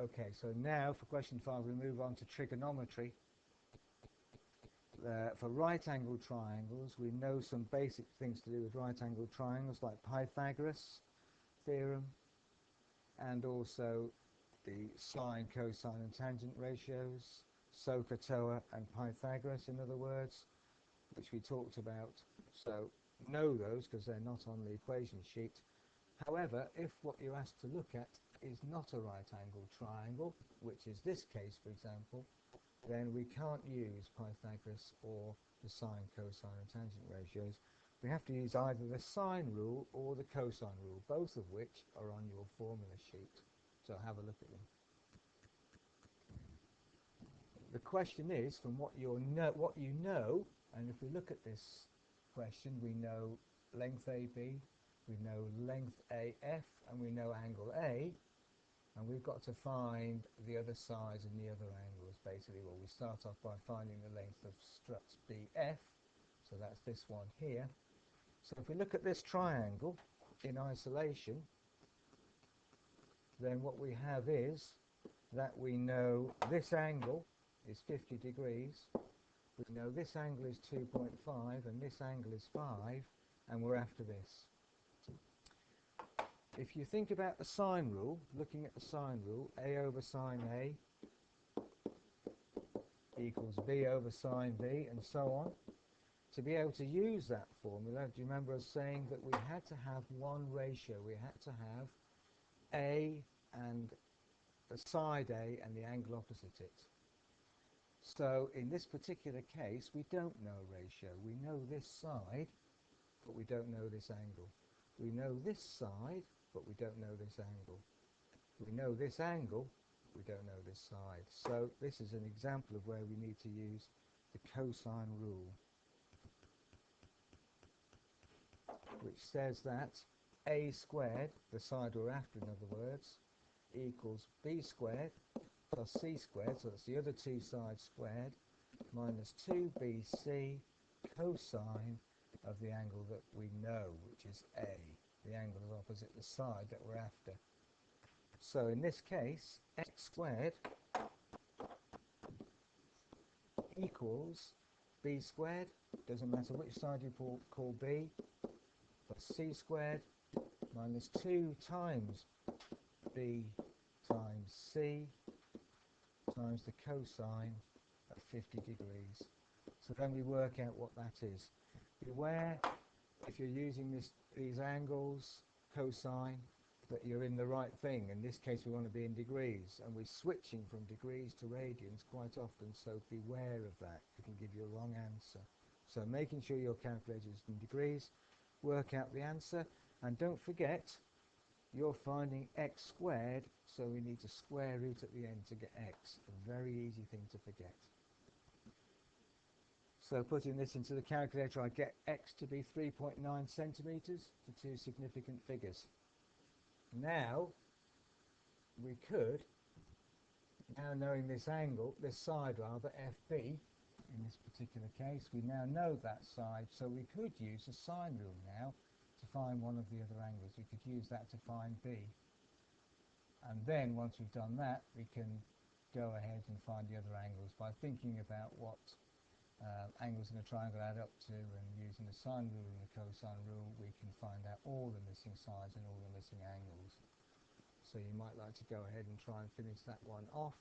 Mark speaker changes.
Speaker 1: Okay, so now for question 5 we move on to trigonometry. For right angled triangles we know some basic things to do with right angled triangles, like Pythagoras theorem, and also the sine, cosine and tangent ratios, SOHCAHTOA and Pythagoras in other words, which we talked about. So know those because they're not on the equation sheet. However, if what you're asked to look at is not a right angled triangle, which is this case for example, then we can't use Pythagoras or the sine, cosine and tangent ratios. We have to use either the sine rule or the cosine rule, both of which are on your formula sheet. So have a look at them. The question is, from what you know, and if we look at this question, we know length AB, we know length AF, and we know angle A, and we've got to find the other sides and the other angles basically. Well, we start off by finding the length of struts BF, so that's this one here. So if we look at this triangle in isolation, then what we have is that we know this angle is 50 degrees, we know this angle is 2.5 and this angle is 5, and we're after this. If you think about the sine rule, looking at the sine rule, A over sine A equals B over sine B, and so on. To be able to use that formula, do you remember us saying that we had to have one ratio? We had to have A and the side A and the angle opposite it. So in this particular case, we don't know ratio. We know this side, but we don't know this angle. We know this side, but we don't know this angle. We know this angle, we don't know this side. So this is an example of where we need to use the cosine rule, which says that A squared, the side we're after in other words, equals B squared plus C squared, so that's the other two sides squared, minus 2BC cosine of the angle that we know, which is A. The angle is opposite the side that we're after. So in this case, x squared equals B squared, doesn't matter which side you call B, plus C squared minus 2 times B times C times the cosine of 50 degrees. So then we work out what that is. Beware, if you're using these angles, cosine, that you're in the right thing. In this case we want to be in degrees, and we're switching from degrees to radians quite often, so beware of that. It can give you a wrong answer. So making sure your calculator is in degrees, work out the answer, and don't forget you're finding x squared, so we need to square root at the end to get x. A very easy thing to forget. So putting this into the calculator, I get x to be 3.9 centimeters for two significant figures. Now we could, now knowing this angle, this side rather, FB, in this particular case, we now know that side, so we could use the sine rule now to find one of the other angles. We could use that to find B. And then once we've done that, we can go ahead and find the other angles by thinking about what angles in a triangle add up to, and using the sine rule and the cosine rule we can find out all the missing sides and all the missing angles. So you might like to go ahead and try and finish that one off.